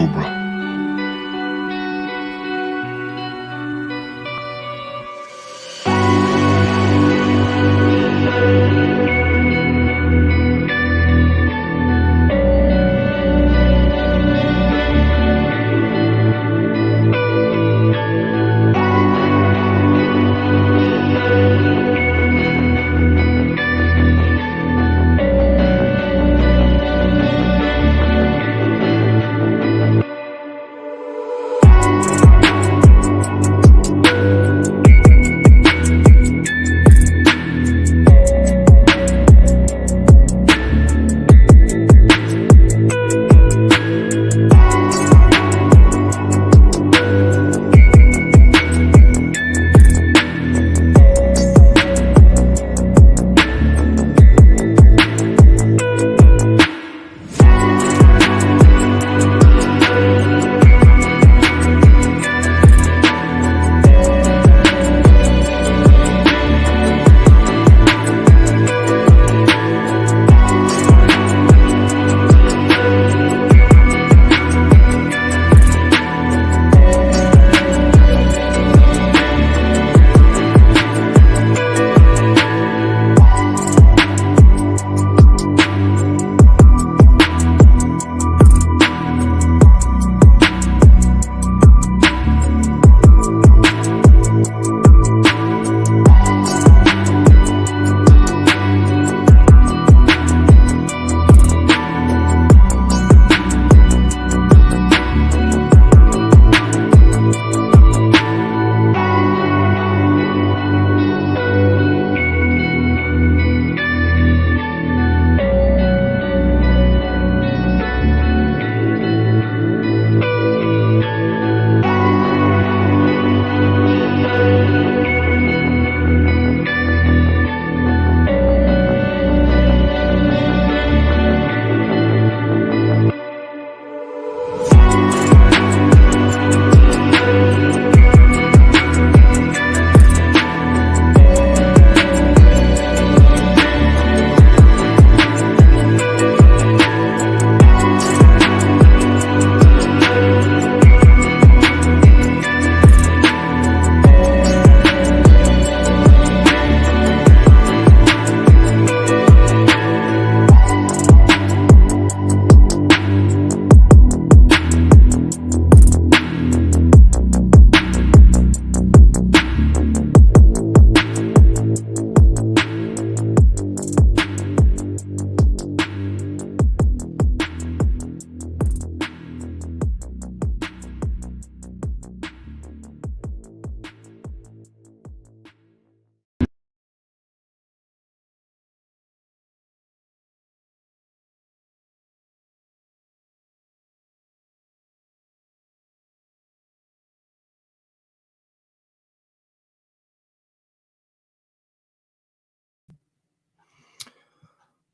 Cobra.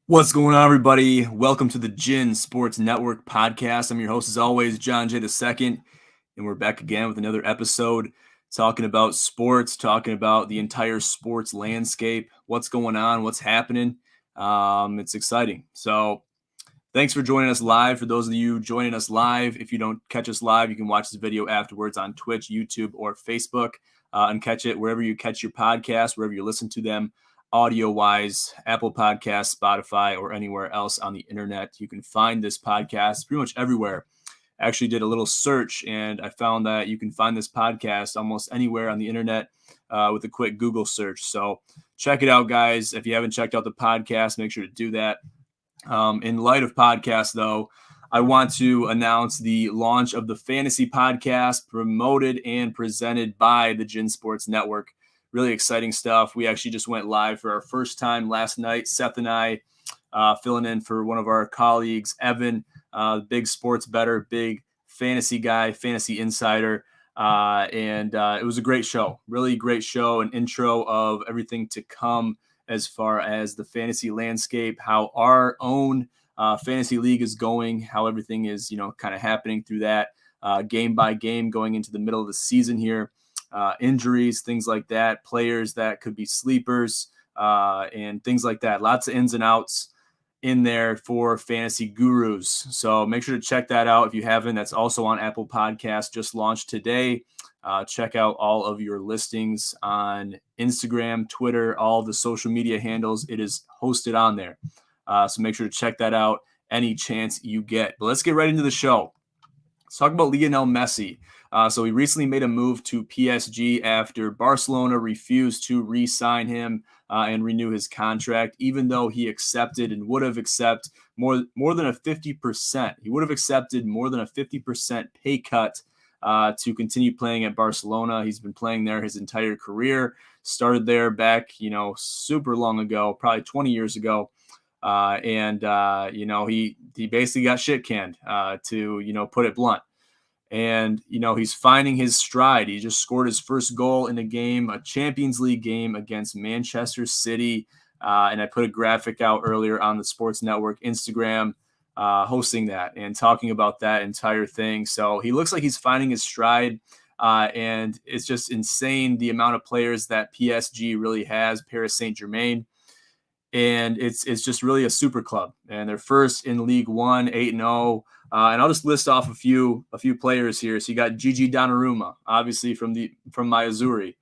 What's going on, everybody? Welcome to the GSN Sports Network podcast. I'm your host, as always, John J. II, and we're back again with another episode talking about sports, talking about the entire sports landscape, what's going on, what's happening. It's exciting. So thanks for joining us live. For those of you joining us live, if you don't catch us live, you can watch this video afterwards on Twitch, YouTube, or Facebook, and catch it wherever you catch your podcasts, wherever you listen to them. Audio-wise, Apple Podcasts, Spotify, or anywhere else on the internet. You can find this podcast pretty much everywhere. I actually did a little search, and I found that you can find this podcast almost anywhere on the internet with a quick Google search. So check it out, guys. If you haven't checked out the podcast, make sure to do that. In light of podcasts, though, I want to announce the launch of the Fantasy Podcast, promoted and presented by the GSN Sports Network. Really exciting stuff. We actually just went live for our first time last night. Seth and I filling in for one of our colleagues, Evan, big sports bettor, big fantasy guy, fantasy insider. And it was a great show, really great show, an intro of everything to come as far as the fantasy landscape, how our own fantasy league is going, how everything is, kind of happening through that game by game going into the middle of the season here. Injuries, things like that, players that could be sleepers, and things like that. Lots of ins and outs. in there for fantasy gurus. So make sure to check that out if you haven't. That's also on Apple Podcasts, just launched today. Check out all of your listings on Instagram, Twitter, all the social media handles. It is hosted on there. So make sure to check that out any chance you get. But let's get right into the show. Let's talk about Lionel Messi. So he recently made a move to PSG after Barcelona refused to re-sign him and renew his contract, even though he accepted and would have accepted more than a 50%. He would have accepted more than a 50% pay cut to continue playing at Barcelona. He's been playing there his entire career. Started there back, super long ago, probably 20 years ago. He basically got shit canned, to put it blunt. And, he's finding his stride. He just scored his first goal in a Champions League game against Manchester City. And I put a graphic out earlier on the Sports Network Instagram, hosting that and talking about that entire thing. So he looks like he's finding his stride. And it's just insane the amount of players that PSG really has, Paris Saint-Germain. And it's just really a super club. And they're first in League One, 8-0. And I'll just list off a few players here. So you got Gigi Donnarumma, obviously from my Azzurri,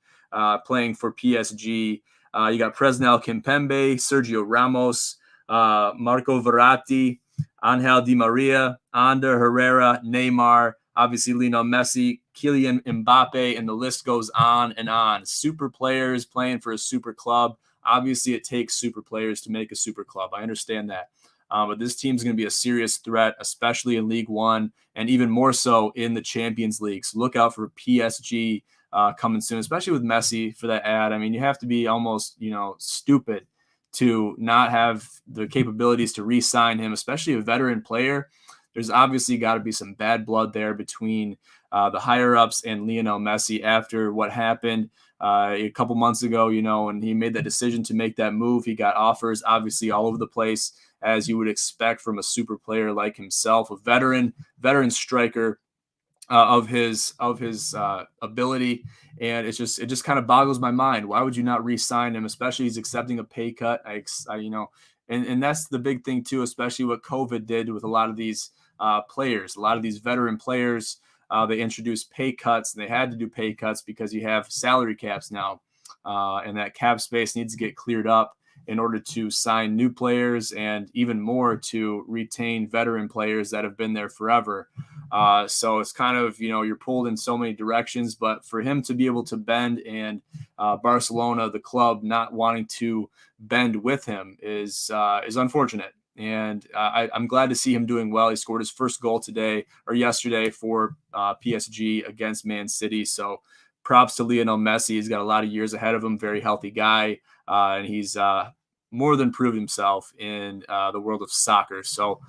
playing for PSG. You got Presnel Kimpembe, Sergio Ramos, Marco Verratti, Angel Di Maria, Ander Herrera, Neymar, obviously Lionel Messi, Kylian Mbappe, and the list goes on and on. Super players playing for a super club. Obviously, it takes super players to make a super club. I understand that. But this team's going to be a serious threat, especially in League One, and even more so in the Champions League. So look out for PSG coming soon, especially with Messi for that ad. I mean, you have to be almost, stupid to not have the capabilities to re-sign him, especially a veteran player. There's obviously got to be some bad blood there between the higher-ups and Lionel Messi after what happened a couple months ago, when he made that decision to make that move. He got offers, obviously, all over the place, as you would expect from a super player like himself, a veteran striker of his ability. And it just kind of boggles my mind. Why would you not re-sign him, especially he's accepting a pay cut? And that's the big thing too, especially what COVID did with a lot of these players, a lot of these veteran players. They introduced pay cuts, and they had to do pay cuts because you have salary caps now, and that cap space needs to get cleared up in order to sign new players and even more to retain veteran players that have been there forever. So it's kind of, you're pulled in so many directions, but for him to be able to bend and Barcelona, the club, not wanting to bend with him is unfortunate. And I'm glad to see him doing well. He scored his first goal yesterday for PSG against Man City. So props to Lionel Messi. He's got a lot of years ahead of him, very healthy guy. And he's more than proved himself in the world of soccer. So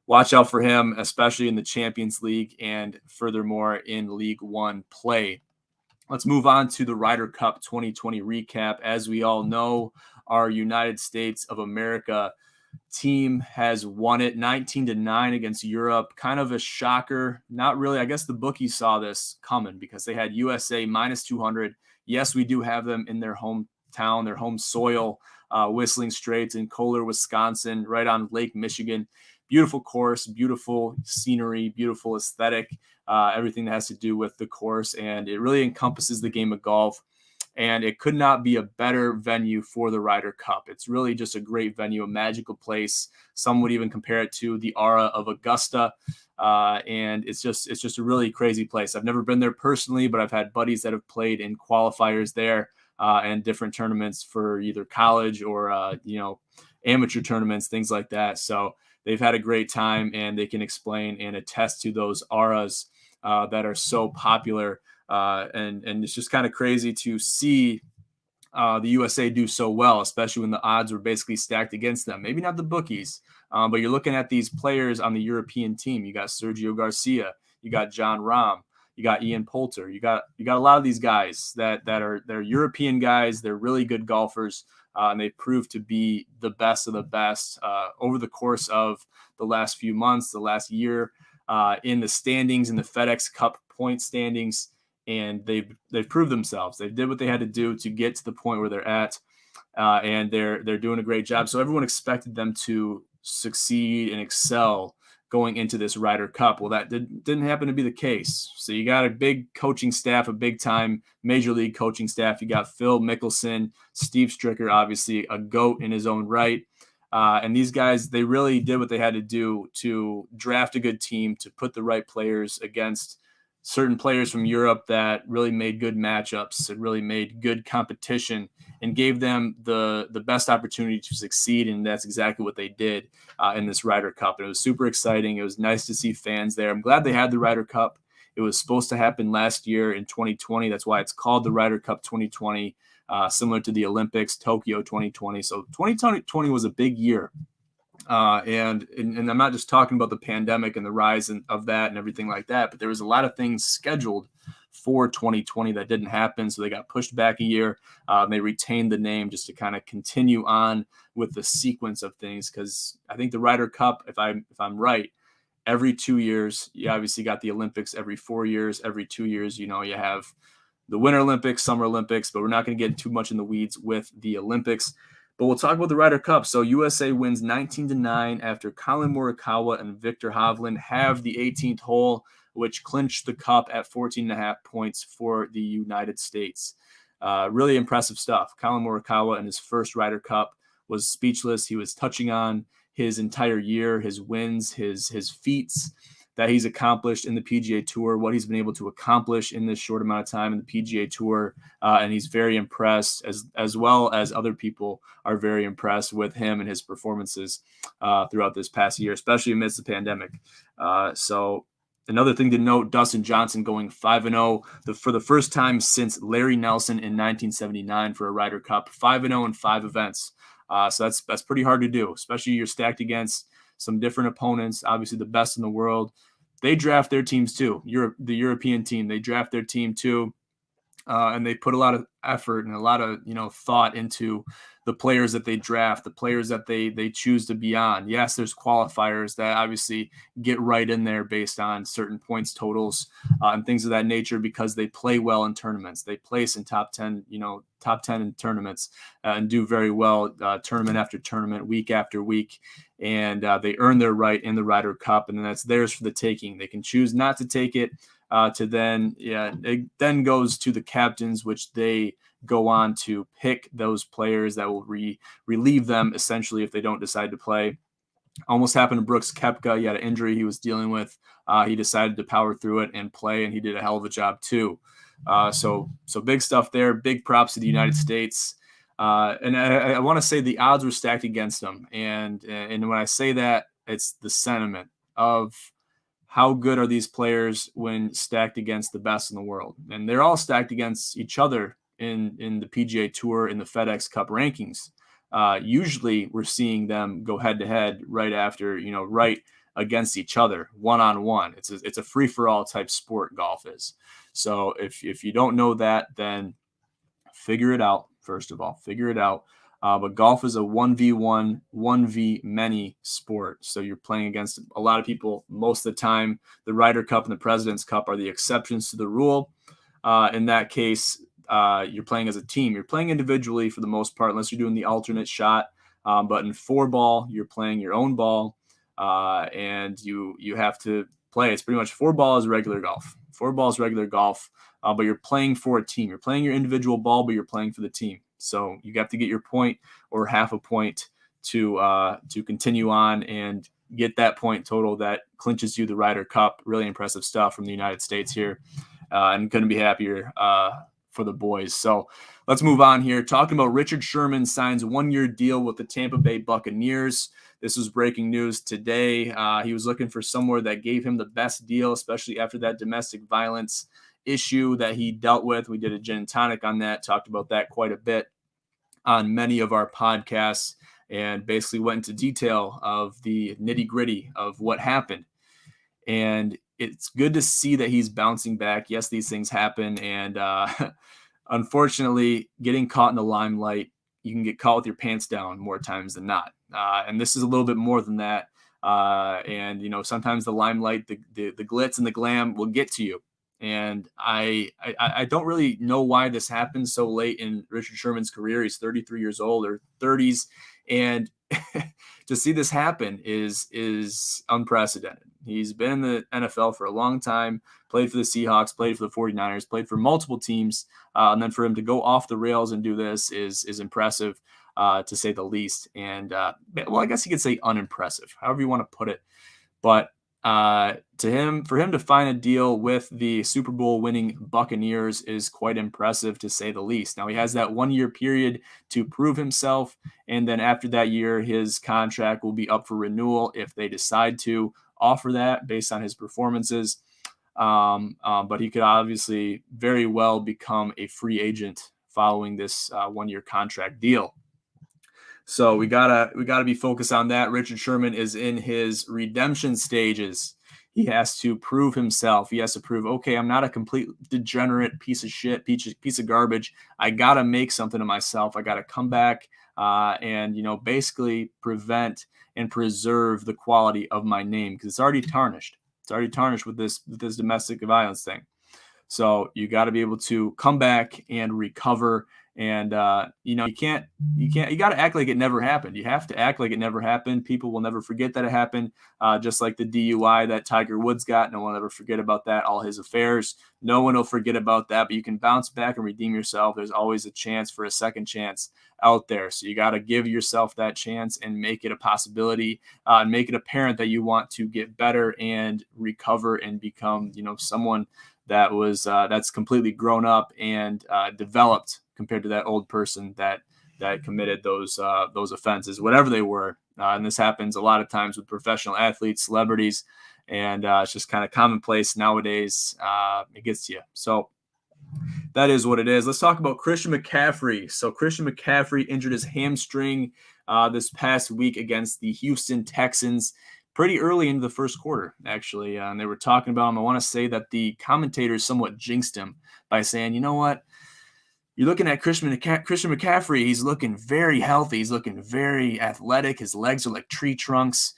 watch out for him, especially in the Champions League and furthermore in League One play. Let's move on to the Ryder Cup 2020 recap. As we all know, our United States of America team has won it 19-9 against Europe. Kind of a shocker. Not really. I guess the bookies saw this coming because they had USA minus 200. Yes, we do have them in their hometown, their home soil, Whistling Straits in Kohler, Wisconsin, right on Lake Michigan. Beautiful course, beautiful scenery, beautiful aesthetic, everything that has to do with the course. And it really encompasses the game of golf. And it could not be a better venue for the Ryder Cup. It's really just a great venue, a magical place. Some would even compare it to the aura of Augusta. And it's just a really crazy place. I've never been there personally, but I've had buddies that have played in qualifiers there and different tournaments for either college or, amateur tournaments, things like that. So they've had a great time, and they can explain and attest to those auras that are so popular. And it's just kind of crazy to see the USA do so well, especially when the odds were basically stacked against them. Maybe not the bookies, but you're looking at these players on the European team. You got Sergio Garcia, you got John Rahm, you got Ian Poulter, you got a lot of these guys they're European guys. They're really good golfers, and they proved to be the best of the best over the course of the last few months, the last year, in the standings, in the FedEx Cup point standings. And they've proved themselves. They did what they had to do to get to the point where they're at, and they're doing a great job. So everyone expected them to succeed and excel going into this Ryder Cup. Well, that didn't happen to be the case. So you got a big coaching staff, a big-time Major League coaching staff. You got Phil Mickelson, Steve Stricker, obviously a GOAT in his own right. And these guys, they really did what they had to do to draft a good team, to put the right players against certain players from Europe that really made good matchups and really made good competition and gave them the best opportunity to succeed. And that's exactly what they did in this Ryder Cup. And it was super exciting. It was nice to see fans there. I'm glad they had the Ryder Cup. It was supposed to happen last year in 2020. That's why it's called the Ryder Cup 2020, similar to the Olympics, Tokyo 2020. So 2020 was a big year. And I'm not just talking about the pandemic and the rise of that and everything like that, but there was a lot of things scheduled for 2020 that didn't happen. So they got pushed back a year. They retained the name just to kind of continue on with the sequence of things. Because I think the Ryder Cup, if I'm right, every 2 years, you obviously got the Olympics every 4 years. Every 2 years, you have the Winter Olympics, Summer Olympics, but we're not going to get too much in the weeds with the Olympics. But we'll talk about the Ryder Cup. So USA wins 19-9 after Colin Morikawa and Victor Hovland have the 18th hole, which clinched the cup at 14.5 points for the United States. Really impressive stuff. Colin Morikawa in his first Ryder Cup was speechless. He was touching on his entire year, his wins, his feats that he's accomplished in the PGA Tour, what he's been able to accomplish in this short amount of time in the PGA Tour. And he's very impressed, as well as other people are very impressed with him and his performances throughout this past year, especially amidst the pandemic. So another thing to note, Dustin Johnson going 5-0 for the first time since Larry Nelson in 1979 for a Ryder Cup, 5-0 in 5 events. So that's pretty hard to do, especially you're stacked against some different opponents, obviously the best in the world. They draft their teams too. The European team, they draft their team too. And they put a lot of effort and a lot of, thought into the players that they draft, the players that they choose to be on. Yes, there's qualifiers that obviously get right in there based on certain points totals and things of that nature because they play well in tournaments. They place in top 10 in tournaments and do very well tournament after tournament, week after week. And they earn their right in the Ryder Cup, and then that's theirs for the taking. They can choose not to take it. It then goes to the captains, which they go on to pick those players that will relieve them essentially if they don't decide to play. Almost happened to Brooks Koepka. He had an injury he was dealing with. He decided to power through it and play, and he did a hell of a job too. So big stuff there. Big props to the United States. And I want to say the odds were stacked against them. And when I say that, it's the sentiment of how good are these players when stacked against the best in the world? And they're all stacked against each other in the PGA Tour in the FedEx Cup rankings. Usually we're seeing them go head-to-head right after, right against each other, one-on-one. It's a free-for-all type sport, golf is. So if you don't know that, then figure it out, first of all. Figure it out. But golf is a 1v1, 1v-many sport. So you're playing against a lot of people most of the time. The Ryder Cup and the President's Cup are the exceptions to the rule. In that case, you're playing as a team. You're playing individually for the most part, unless you're doing the alternate shot. But in 4-ball, you're playing your own ball, and you have to play. It's pretty much 4-ball is regular golf. 4-ball is regular golf, but you're playing for a team. You're playing your individual ball, but you're playing for the team. So you have to get your point or half a point to continue on and get that point total that clinches you the Ryder Cup. Really impressive stuff from the United States here, and couldn't be happier for the boys. So let's move on here. Talking about Richard Sherman signs 1-year deal with the Tampa Bay Buccaneers. This was breaking news today. He was looking for somewhere that gave him the best deal, especially after that domestic violence issue that he dealt with. We did a gin and tonic on that, talked about that quite a bit on many of our podcasts, and basically went into detail of the nitty-gritty of what happened. And it's good to see that he's bouncing back. Yes, these things happen, and unfortunately, getting caught in the limelight, you can get caught with your pants down more times than not. And this is a little bit more than that. And sometimes the limelight, the glitz and the glam will get to you. And I don't really know why this happened so late in Richard Sherman's career. He's 33 years old, or 30s, and to see this happen is unprecedented. He's been in the NFL for a long time, played for the Seahawks, played for the 49ers, played for multiple teams, and then for him to go off the rails and do this is impressive, to say the least. And well, I guess you could say unimpressive, however you want to put it. But for him to find a deal with the Super Bowl winning Buccaneers is quite impressive, to say the least. Now, he has that 1 year period to prove himself, and then after that year, his contract will be up for renewal if they decide to offer that based on his performances. But he could obviously very well become a free agent following this 1 year contract deal. So we gotta be focused on that. Richard Sherman is in his redemption stages. He has to prove himself. He has to prove, okay, I'm not a complete degenerate piece of shit, piece of garbage. I gotta make something of myself. I gotta come back and basically prevent and preserve the quality of my name, because it's already tarnished. It's already tarnished with this domestic violence thing. So you got to be able to come back and recover. And, you got to act like it never happened. You have to act like it never happened. People will never forget that it happened. Just like the DUI that Tiger Woods got. No one will ever forget about that. All his affairs. No one will forget about that, but you can bounce back and redeem yourself. There's always a chance for a second chance out there. So you got to give yourself that chance and make it a possibility, and make it apparent that you want to get better and recover and become, someone that's completely grown up and developed compared to that old person that committed those offenses, whatever they were. And this happens a lot of times with professional athletes, celebrities, and it's just kind of commonplace nowadays. It gets to you. So that is what it is. Let's talk about Christian McCaffrey. So Christian McCaffrey injured his hamstring this past week against the Houston Texans, pretty early into the first quarter, actually. And they were talking about him. I want to say that the commentators somewhat jinxed him by saying, you know what? You're looking at Christian McCaffrey. He's looking very healthy. He's looking very athletic. His legs are like tree trunks.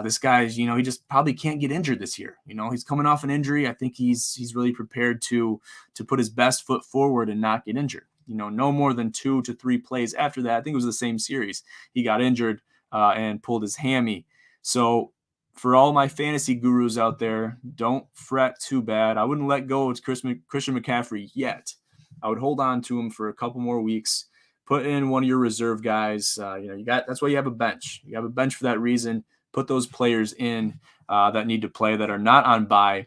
This guy's, he just probably can't get injured this year. He's coming off an injury. I think he's really prepared to put his best foot forward and not get injured. No more than 2 to 3 plays after that. I think it was the same series. He got injured and pulled his hammy. So for all my fantasy gurus out there, don't fret too bad. I wouldn't let go of Christian McCaffrey yet. I would hold on to him for a couple more weeks. Put in one of your reserve guys. That's why you have a bench. You have a bench for that reason. Put those players in that need to play, that are not on bye,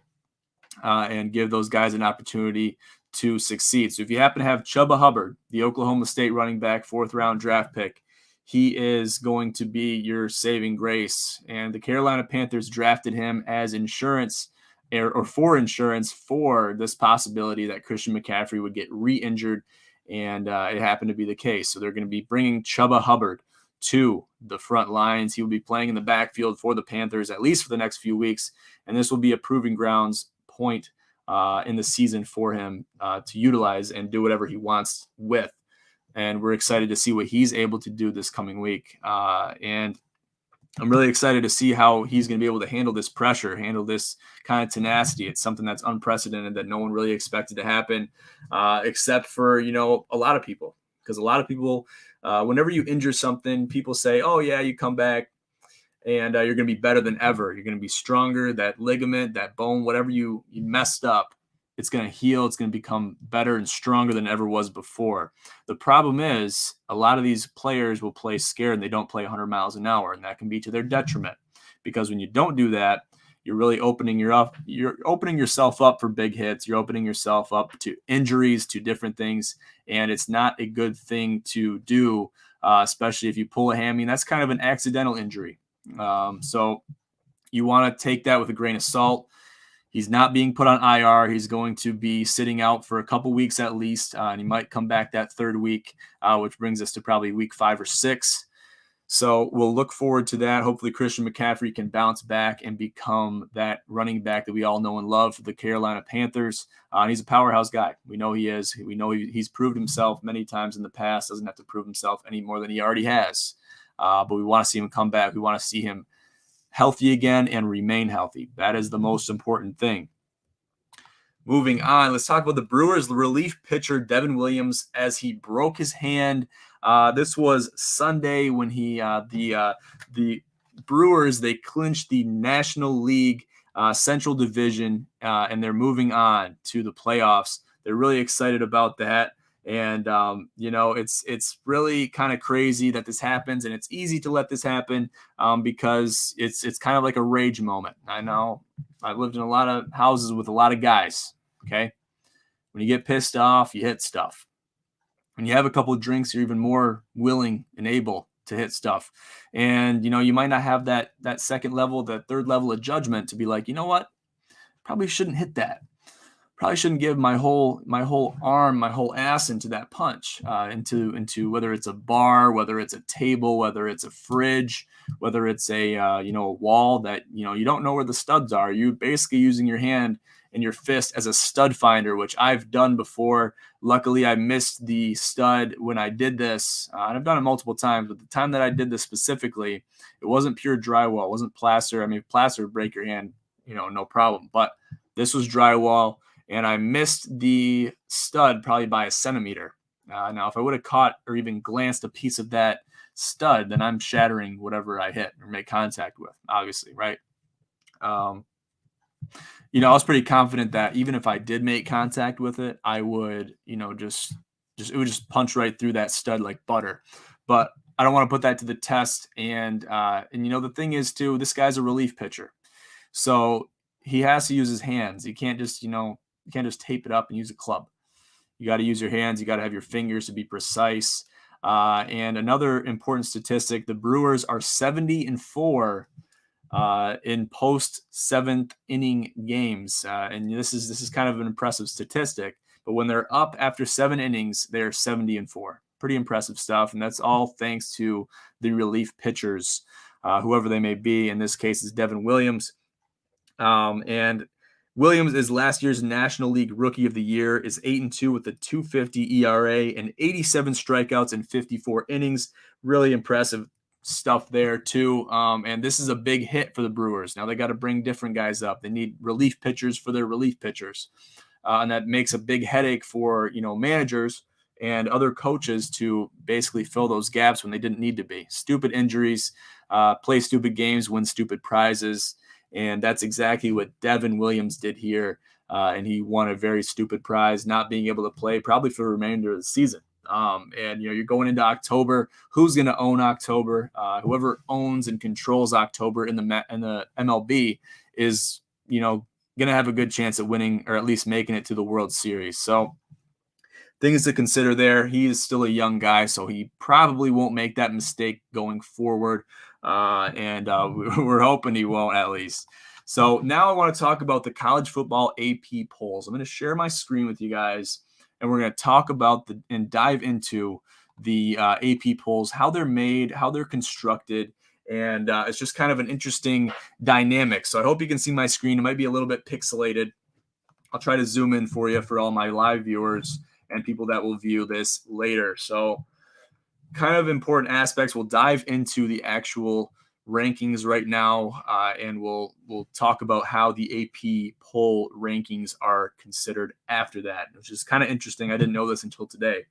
and give those guys an opportunity to succeed. So if you happen to have Chuba Hubbard, the Oklahoma State running back, 4th round draft pick, he is going to be your saving grace. And the Carolina Panthers drafted him as insurance or for insurance for this possibility that Christian McCaffrey would get re-injured, and it happened to be the case. So they're going to be bringing Chuba Hubbard to the front lines. He will be playing in the backfield for the Panthers, at least for the next few weeks, and this will be a proving grounds point in the season for him to utilize and do whatever he wants with. And we're excited to see what he's able to do this coming week. And I'm really excited to see how he's going to be able to handle this pressure, handle this kind of tenacity. It's something that's unprecedented that no one really expected to happen, except for, a lot of people. Because a lot of people, whenever you injure something, people say, oh, yeah, you come back and you're going to be better than ever. You're going to be stronger. That ligament, that bone, whatever you messed up, it's going to heal. It's going to become better and stronger than it ever was before. The problem is a lot of these players will play scared and they don't play 100 miles an hour, and that can be to their detriment, because when you don't do that, you're really opening yourself up for big hits. You're opening yourself up to injuries, to different things, and it's not a good thing to do, especially if you pull a hammy. That's kind of an accidental injury. So you want to take that with a grain of salt. He's not being put on IR. He's going to be sitting out for a couple weeks at least, and he might come back that 3rd week, which brings us to probably week 5 or 6. So we'll look forward to that. Hopefully Christian McCaffrey can bounce back and become that running back that we all know and love for the Carolina Panthers. And he's a powerhouse guy. We know he is. We know he's proved himself many times in the past. Doesn't have to prove himself any more than he already has. But we want to see him come back. We want to see him healthy again and remain healthy. That is the most important thing. moving on, let's talk about the Brewers relief pitcher Devin Williams as he broke his hand. This was Sunday when the Brewers, they clinched the National League Central Division, and they're moving on to the playoffs. They're really excited about that. And, it's really kind of crazy that this happens, and it's easy to let this happen because it's kind of like a rage moment. I know I've lived in a lot of houses with a lot of guys, okay? When you get pissed off, you hit stuff. When you have a couple of drinks, you're even more willing and able to hit stuff. And, you might not have that second level, that third level of judgment to be like, you know what? Probably shouldn't hit that. Probably shouldn't give my whole arm, my whole ass into that punch, into whether it's a bar, whether it's a table, whether it's a fridge, whether it's a wall that you don't know where the studs are. You're basically using your hand and your fist as a stud finder, which I've done before. Luckily, I missed the stud when I did this, and I've done it multiple times. But the time that I did this specifically, it wasn't pure drywall, it wasn't plaster. I mean, plaster would break your hand, no problem. But this was drywall. And I missed the stud probably by a centimeter. Now, if I would have caught or even glanced a piece of that stud, then I'm shattering whatever I hit or make contact with, obviously, right? I was pretty confident that even if I did make contact with it, I would, it would just punch right through that stud like butter. But I don't want to put that to the test. And the thing is, too, this guy's a relief pitcher. So he has to use his hands. He can't just, you can't just tape it up and use a club. You got to use your hands. You got to have your fingers to be precise. And another important statistic, the Brewers are 70-4 in post seventh inning games. And this is kind of an impressive statistic, but when they're up after 7 innings, they're 70-4. Pretty impressive stuff. And that's all thanks to the relief pitchers, whoever they may be. In this case, is Devin Williams. And Williams is last year's National League Rookie of the Year, is 8-2 with a 2.50 ERA and 87 strikeouts in 54 innings. Really impressive stuff there too. And this is a big hit for the Brewers. Now they got to bring different guys up. They need relief pitchers for their relief pitchers. And that makes a big headache for, managers and other coaches to basically fill those gaps when they didn't need to be. Stupid injuries, play stupid games, win stupid prizes. And that's exactly what Devin Williams did here. And he won a very stupid prize, not being able to play probably for the remainder of the season. And you're going into October. Who's going to own October? Whoever owns and controls October in the MLB is, going to have a good chance at winning or at least making it to the World Series. So things to consider there. He is still a young guy, so he probably won't make that mistake going forward. And we're hoping he won't, at least. So now I want to talk about the college football AP polls. I'm going to share my screen with you guys, and we're going to talk about and dive into the AP polls, how they're made, how they're constructed, and it's just kind of an interesting dynamic. So I hope you can see my screen. It might be a little bit pixelated. I'll try to zoom in for you for all my live viewers and people that will view this later. So kind of important aspects. We'll dive into the actual rankings right now, and we'll talk about how the AP poll rankings are considered after that, which is kind of interesting. I didn't know this until today.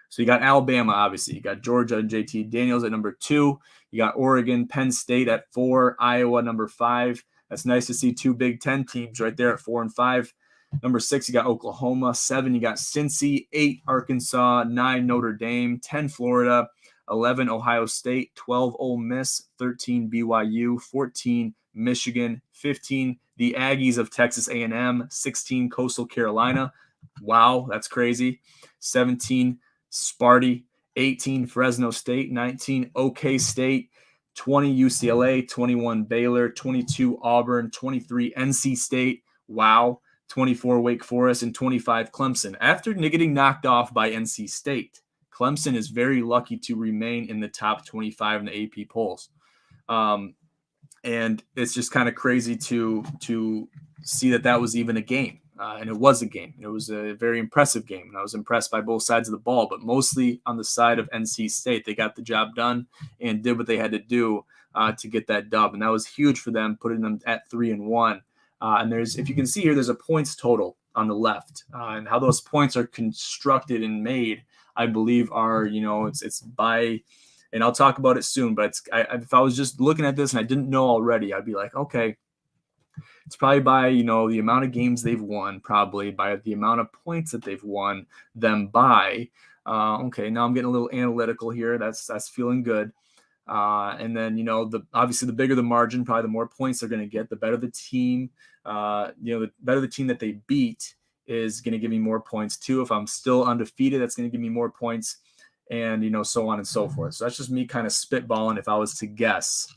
So you got Alabama, obviously. You got Georgia and JT Daniels at number 2. You got Oregon, Penn State at 4, Iowa number 5. That's nice to see 2 Big Ten teams right there at 4 and 5. Number 6, you got Oklahoma. 7, you got Cincy. 8, Arkansas. 9, Notre Dame. 10, Florida. 11, Ohio State. 12, Ole Miss. 13, BYU. 14, Michigan. 15, the Aggies of Texas A&M. 16, Coastal Carolina. Wow, that's crazy. 17, Sparty. 18, Fresno State. 19, OK State. 20, UCLA. 21, Baylor. 22, Auburn. 23, NC State. Wow. 24, Wake Forest, and 25, Clemson. After getting knocked off by NC State, Clemson is very lucky to remain in the top 25 in the AP polls. And it's just kind of crazy to see that was even a game. And it was a game. It was a very impressive game. And I was impressed by both sides of the ball, but mostly on the side of NC State. They got the job done and did what they had to do to get that dub. And that was huge for them, putting them at 3-1. And if you can see here, there's a points total on the left, and how those points are constructed and made, I believe are, it's by, and I'll talk about it soon, but if I was just looking at this and I didn't know already, I'd be like, okay, it's probably by, the amount of games they've won, probably by the amount of points that they've won them by. Okay, now I'm getting a little analytical here. That's feeling good. And then, obviously the bigger the margin, probably the more points they're going to get, the better the team, the better the team that they beat is going to give me more points too. If I'm still undefeated, that's going to give me more points, and, so on and so forth. So that's just me kind of spitballing if I was to guess.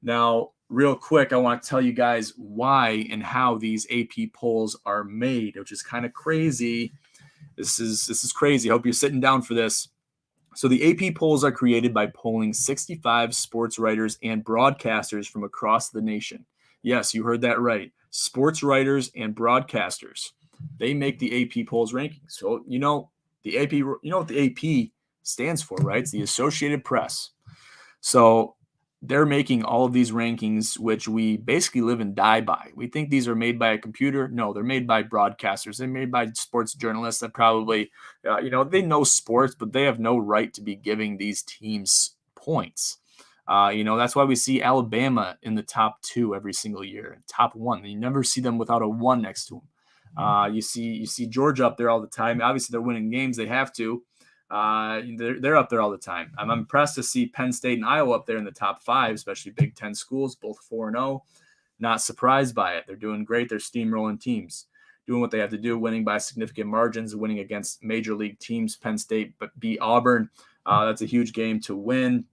Now, real quick, I want to tell you guys why and how these AP polls are made, which is kind of crazy. This is crazy. I hope you're sitting down for this. So the AP polls are created by polling 65 sports writers and broadcasters from across the nation. Yes, you heard that right. Sports writers and broadcasters. They make the AP polls rankings. So, the AP, what the AP stands for, right? It's the Associated Press. So they're making all of these rankings, which we basically live and die by. We think these are made by a computer. No, they're made by broadcasters. They're made by sports journalists that probably, they know sports, but they have no right to be giving these teams points. That's why we see Alabama in the top 2 every single year, top 1. You never see them without a 1 next to them. You see Georgia up there all the time. Obviously, they're winning games. They have to. They're up there all the time. I'm impressed to see Penn State and Iowa up there in the top 5, especially Big Ten schools, both 4-0. Not surprised by it. They're doing great. They're steamrolling teams, doing what they have to do, winning by significant margins, winning against major league teams. Penn State beat Auburn. That's a huge game to win.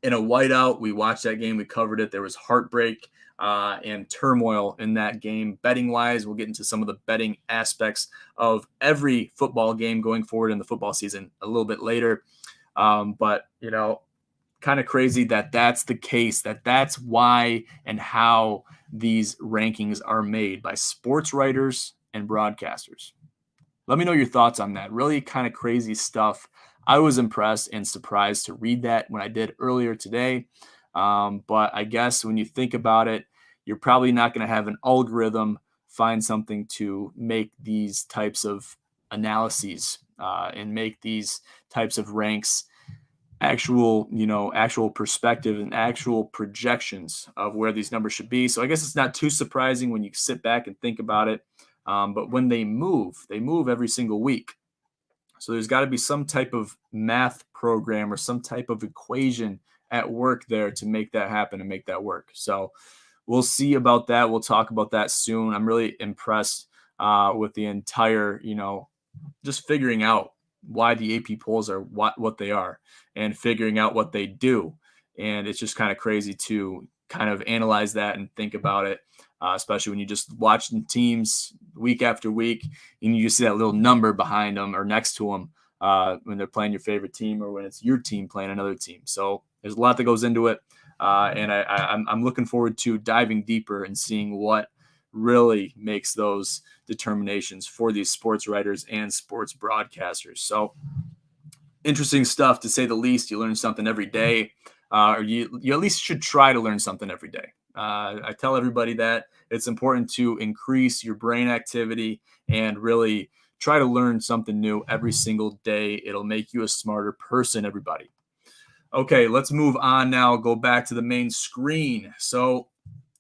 In a whiteout, we watched that game. We covered it. There was heartbreak and turmoil in that game. Betting-wise, we'll get into some of the betting aspects of every football game going forward in the football season a little bit later. But, kind of crazy that that's the case, that's why and how these rankings are made by sports writers and broadcasters. Let me know your thoughts on that. Really kind of crazy stuff. I was impressed and surprised to read that when I did earlier today. But I guess when you think about it, you're probably not going to have an algorithm find something to make these types of analyses and make these types of ranks actual perspective and actual projections of where these numbers should be. So I guess it's not too surprising when you sit back and think about it. But when they move every single week. So there's got to be some type of math program or some type of equation at work there to make that happen and make that work. So we'll see about that. We'll talk about that soon. I'm really impressed with the entire, just figuring out why the AP polls are what they are and figuring out what they do. And it's just kind of crazy to kind of analyze that and think about it, especially when you just watch teams week after week and you just see that little number behind them or next to them when they're playing your favorite team or when it's your team playing another team. So there's a lot that goes into it. And I'm looking forward to diving deeper and seeing what really makes those determinations for these sports writers and sports broadcasters. So interesting stuff, to say the least. You learn something every day, or you at least should try to learn something every day. I tell everybody that it's important to increase your brain activity and really try to learn something new every single day. It'll make you a smarter person, everybody. Okay, let's move on now. Go back to the main screen. So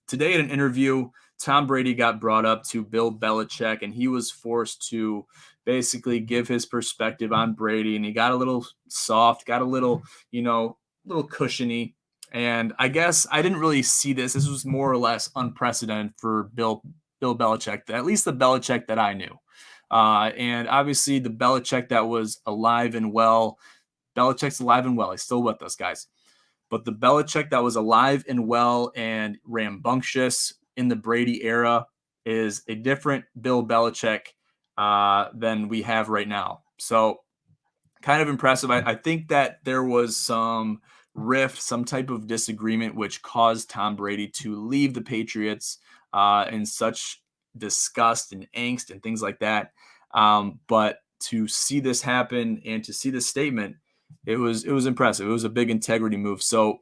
today in an interview, Tom Brady got brought up to Bill Belichick, and he was forced to basically give his perspective on Brady, and he got a little soft, got a little, little cushiony. And I guess I didn't really see this. This was more or less unprecedented for Bill Belichick, at least the Belichick that I knew. And obviously the Belichick that was alive and well. Belichick's alive and well. He's still with us, guys. But the Belichick that was alive and well and rambunctious in the Brady era is a different Bill Belichick than we have right now. So kind of impressive. I think that there was some rift, some type of disagreement, which caused Tom Brady to leave the Patriots in such disgust and angst and things like that. But to see this happen and to see this statement, it was impressive. It was a big integrity move. So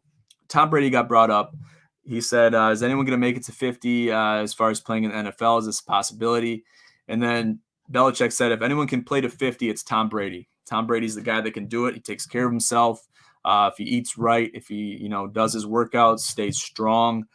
Tom Brady got brought up. He said, is anyone going to make it to 50 as far as playing in the NFL? Is this a possibility? And then Belichick said, if anyone can play to 50, it's Tom Brady. Tom Brady's the guy that can do it. He takes care of himself. If he eats right, if he, does his workouts, stays strong,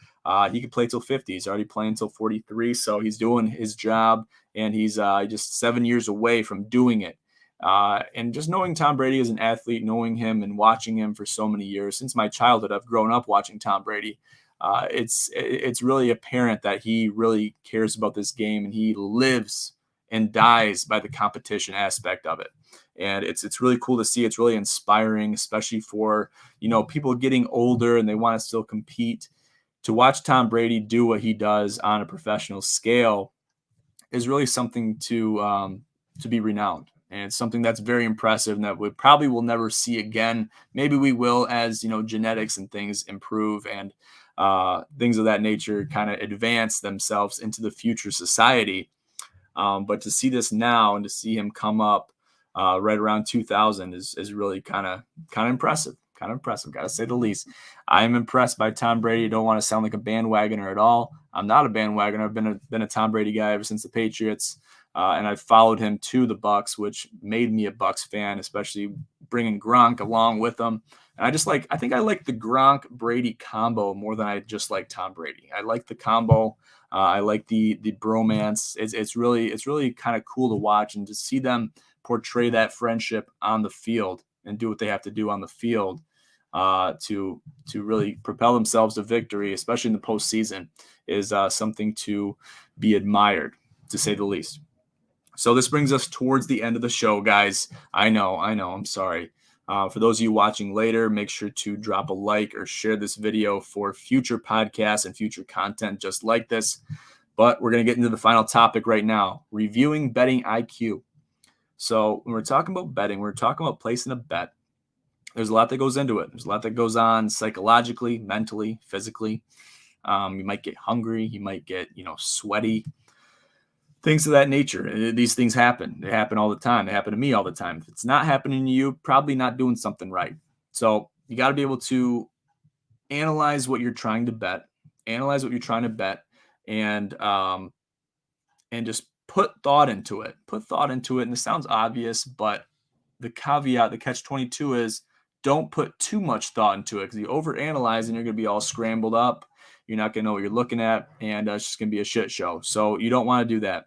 he can play till 50. He's already playing till 43. So he's doing his job, and he's just 7 years away from doing it. And just knowing Tom Brady as an athlete, knowing him and watching him for so many years, since my childhood, I've grown up watching Tom Brady. It's really apparent that he really cares about this game, and he lives and dies by the competition aspect of it. And it's really cool to see. It's really inspiring, especially for, people getting older and they want to still compete. To watch Tom Brady do what he does on a professional scale is really something to be renowned. And it's something that's very impressive and that we probably will never see again. Maybe we will as, genetics and things improve and things of that nature kind of advance themselves into the future society. But to see this now and to see him come up right around 2000 is really kind of impressive. Kind of impressive, got to say the least. I am impressed by Tom Brady. I don't want to sound like a bandwagoner at all. I'm not a bandwagoner. I've been a Tom Brady guy ever since the Patriots, and I followed him to the Bucs, which made me a Bucs fan, especially bringing Gronk along with them. And I think I like the Gronk Brady combo more than I just like Tom Brady. I like the combo. I like the bromance. It's really kind of cool to watch and to see them portray that friendship on the field and do what they have to do on the field to really propel themselves to victory, especially in the postseason, is something to be admired, to say the least. So this brings us towards the end of the show, guys. I know. I'm sorry. For those of you watching later, make sure to drop a like or share this video for future podcasts and future content just like this. But we're going to get into the final topic right now, reviewing betting IQ. So when we're talking about betting, we're talking about placing a bet. There's a lot that goes into it. There's a lot that goes on psychologically, mentally, physically. You might get hungry. You might get, sweaty. Things of that nature. These things happen. They happen all the time. They happen to me all the time. If it's not happening to you, probably not doing something right. So you got to be able to analyze what you're trying to bet, and just put thought into it. And it sounds obvious, but the caveat, the catch-22 is don't put too much thought into it, because you overanalyze and you're going to be all scrambled up. You're not going to know what you're looking at, and it's just going to be a shit show. So you don't want to do that.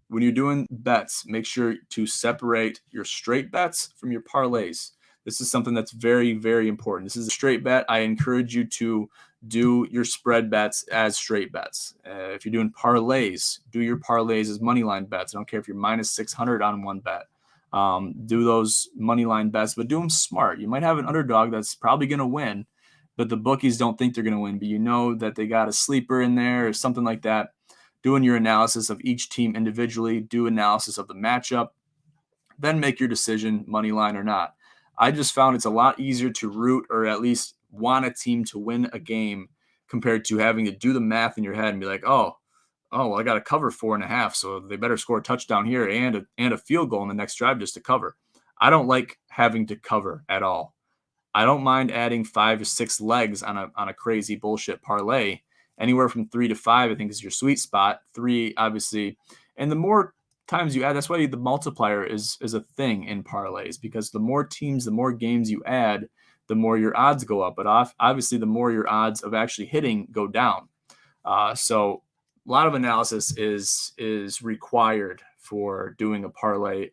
When you're doing bets, make sure to separate your straight bets from your parlays. This is something that's very, very important. This is a straight bet. I encourage you to do your spread bets as straight bets. If you're doing parlays, do your parlays as money line bets. I don't care if you're minus 600 on one bet. Do those money line bets, but do them smart. You might have an underdog that's probably going to win, but the bookies don't think they're going to win, but you know that they got a sleeper in there or something like that. Doing your analysis of each team individually, do analysis of the matchup, then make your decision, money line or not. I just found it's a lot easier to root or at least want a team to win a game compared to having to do the math in your head and be like, well, I got to cover 4.5, so they better score a touchdown here and a field goal in the next drive just to cover. I don't like having to cover at all. I don't mind adding 5 or 6 legs on a crazy bullshit parlay. Anywhere from 3 to 5, I think, is your sweet spot. 3, obviously. And the more times you add, that's why the multiplier is a thing in parlays, because the more teams, the more games you add, the more your odds go up. But obviously, the more your odds of actually hitting go down. So a lot of analysis is required for doing a parlay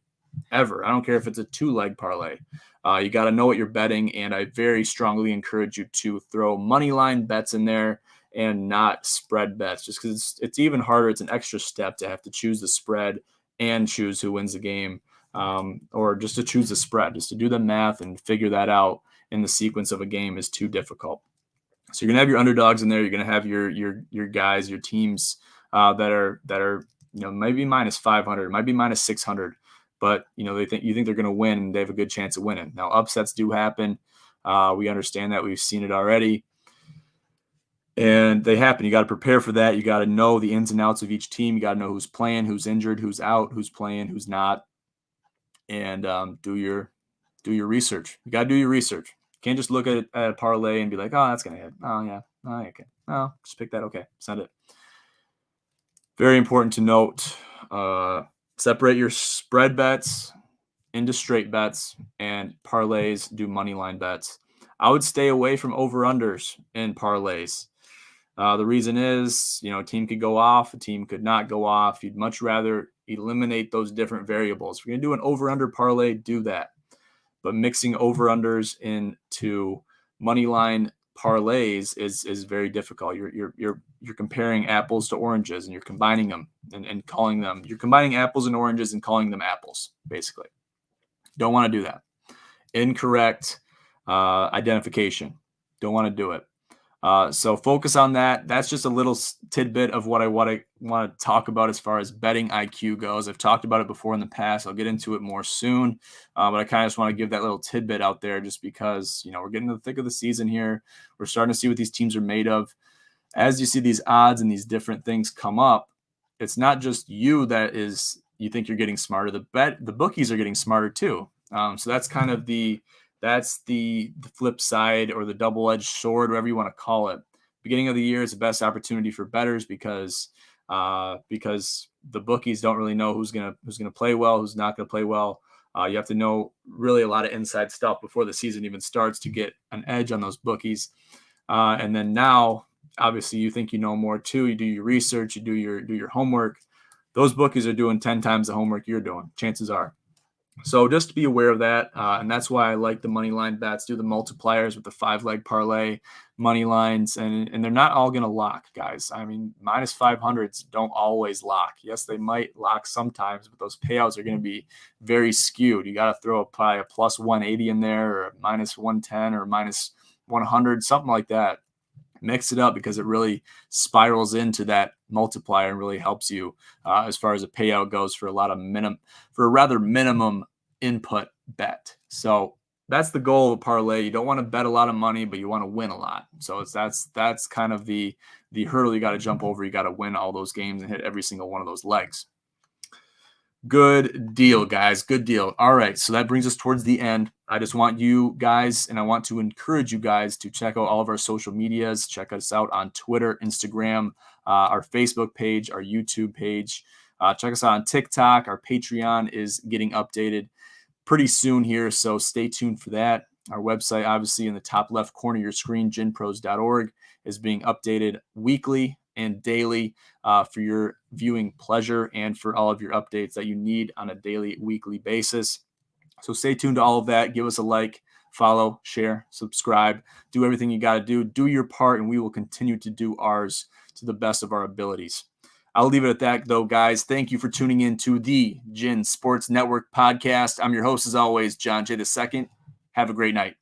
ever. I don't care if it's a 2-leg parlay. You got to know what you're betting, and I very strongly encourage you to throw money line bets in there and not spread bets, just because it's even harder. It's an extra step to have to choose the spread and choose who wins the game, or just to choose the spread, just to do the math and figure that out in the sequence of a game is too difficult. So you're gonna have your underdogs in there. You're gonna have your guys, your teams that are maybe minus 500, might be minus 600, but you think they're gonna win and they have a good chance of winning. Now upsets do happen. We understand that. We've seen it already. And they happen. You got to prepare for that. You got to know the ins and outs of each team. You got to know who's playing, who's injured, who's out, who's playing, who's not, and do your research. You got to do your research. You can't just look at a parlay and be like, oh, that's gonna hit. Oh yeah, oh, okay. Oh, just pick that. Okay, send it. Very important to note. separate your spread bets into straight bets, and parlays, do money line bets. I would stay away from over-unders in parlays. The reason is, a team could go off, a team could not go off. You'd much rather eliminate those different variables. If you're going to do an over-under parlay, do that. But mixing over-unders into money line parlays is very difficult. You're comparing apples to oranges, and you're combining them and calling them. You're combining apples and oranges and calling them apples, basically. Don't want to do that. Incorrect identification. Don't want to do it. So focus on that. That's just a little tidbit of what I want to talk about as far as betting IQ goes. I've talked about it before in the past. I'll get into it more soon. But I kind of just want to give that little tidbit out there just because, we're getting to the thick of the season here. We're starting to see what these teams are made of. As you see these odds and these different things come up, it's not just you you think you're getting smarter. The bookies are getting smarter too. So that's kind of the flip side, or the double-edged sword, whatever you want to call it. Beginning of the year is the best opportunity for bettors because the bookies don't really know who's gonna play well, who's not gonna play well. You have to know really a lot of inside stuff before the season even starts to get an edge on those bookies. And then now, obviously, you think you know more too. You do your research, you do your homework. Those bookies are doing 10 times the homework you're doing, chances are. So just to be aware of that, and that's why I like the money line bets, do the multipliers with the 5-leg parlay, money lines, and they're not all going to lock, guys. I mean, minus 500s don't always lock. Yes, they might lock sometimes, but those payouts are going to be very skewed. You got to throw probably a plus 180 in there, or minus 110, or minus 100, something like that. Mix it up because it really spirals into that multiplier and really helps you as far as a payout goes for a rather minimum input bet. So that's the goal of a parlay. You don't want to bet a lot of money, but you want to win a lot. So that's kind of the hurdle you got to jump over. You got to win all those games and hit every single one of those legs. Good deal, guys. Good deal. All right. So that brings us towards the end. I just want you guys, and I want to encourage you guys to check out all of our social medias. Check us out on Twitter, Instagram, our Facebook page, our YouTube page. Check us out on TikTok. Our Patreon is getting updated pretty soon here, so stay tuned for that. Our website, obviously in the top left corner of your screen, ginpros.org, is being updated weekly and daily for your viewing pleasure and for all of your updates that you need on a daily, weekly basis. So stay tuned to all of that. Give us a like, follow, share, subscribe. Do everything you got to do. Do your part, and we will continue to do ours to the best of our abilities. I'll leave it at that, though, guys. Thank you for tuning in to the GSN Sports Network podcast. I'm your host, as always, John J. II. Have a great night.